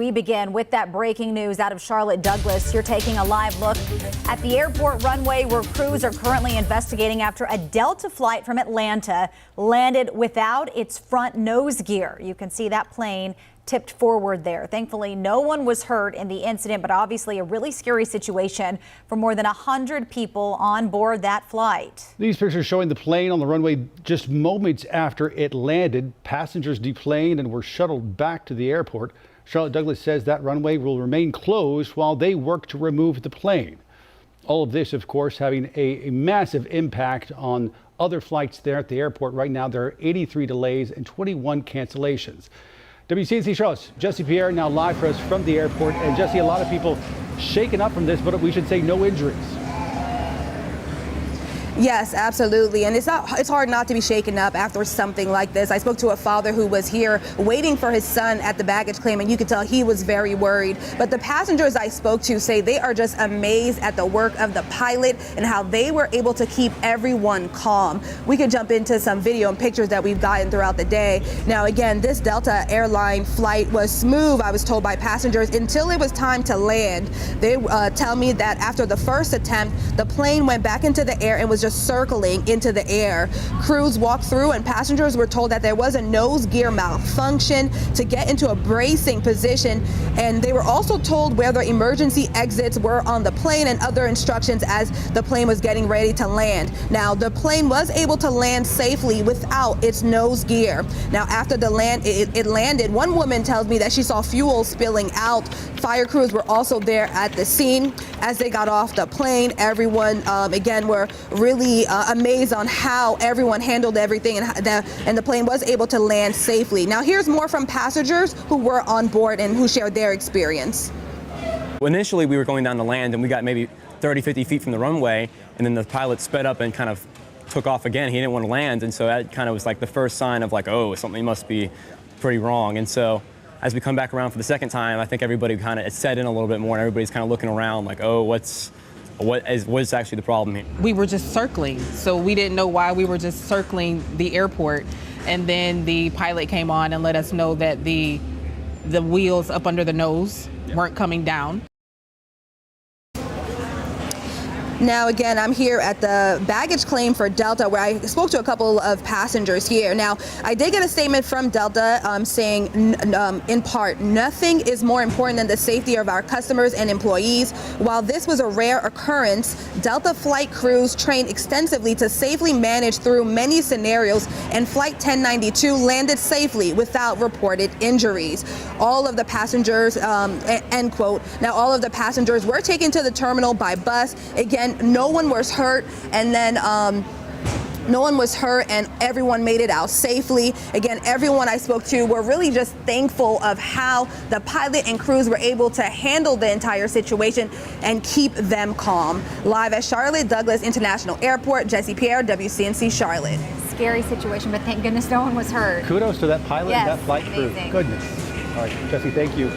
We begin with that breaking news out of Charlotte. Douglas, you're taking a live look at the airport runway where crews are currently investigating after a Delta flight from Atlanta landed without its front nose gear. You can see that plane tipped forward there. Thankfully, no one was hurt in the incident, but obviously a really scary situation for more than 100 people on board that flight. These pictures showing the plane on the runway just moments after it landed. Passengers deplaned and were shuttled back to the airport. Charlotte Douglas says that runway will remain closed while they work to remove the plane. All of this, of course, having a massive impact on other flights there at the airport. Right now, there are 83 delays and 21 cancellations. WCNC Charlotte's Jesse Pierre now live for us from the airport. And Jesse, a lot of people shaken up from this, but we should say no injuries. Yes, absolutely. And it's hard not to be shaken up after something like this. I spoke to a father who was here waiting for his son at the baggage claim, and you could tell he was very worried. But the passengers I spoke to say they are just amazed at the work of the pilot and how they were able to keep everyone calm. We could jump into some video and pictures that we've gotten throughout the day. Now, again, this Delta airline flight was smooth, I was told by passengers, until it was time to land. They tell me that after the first attempt, the plane went back into the air and was just circling into the air. Crews walked through and passengers were told that there was a nose gear malfunction to get into a bracing position, and they were also told where the emergency exits were on the plane and other instructions as the plane was getting ready to land. Now, the plane was able to land safely without its nose gear. Now, after the it landed, one woman tells me that she saw fuel spilling out. Fire crews were also there at the scene. As they got off the plane, everyone again were really amazed on how everyone handled everything, and the plane was able to land safely. Now, here's more from passengers who were on board and who shared their experience. Initially, we were going down to land, and we got maybe 30, 50 feet from the runway, and then the pilot sped up and kind of took off again. He didn't want to land, and so that kind of was like the first sign of like, oh, something must be pretty wrong. And so as we come back around for the second time, I think everybody kind of set in a little bit more, and everybody's kind of looking around like, oh, what's actually the problem here? We were just circling, so we didn't know why we were just circling the airport. And then the pilot came on and let us know that the wheels up under the nose weren't coming down. Now, again, I'm here at the baggage claim for Delta, where I spoke to a couple of passengers here. Now, I did get a statement from Delta saying, in part, nothing is more important than the safety of our customers and employees. While this was a rare occurrence, Delta flight crews trained extensively to safely manage through many scenarios, and Flight 1092 landed safely without reported injuries. All of the passengers, end quote. Now, all of the passengers were taken to the terminal by bus. Again, no one was hurt, and then no one was hurt, and everyone made it out safely. Again, everyone I spoke to were really just thankful of how the pilot and crews were able to handle the entire situation and keep them calm. Live at Charlotte Douglas International Airport, Jesse Pierre, WCNC Charlotte. Scary situation, but thank goodness no one was hurt. Kudos to that pilot and that flight crew. Amazing. Goodness. All right, Jesse, thank you.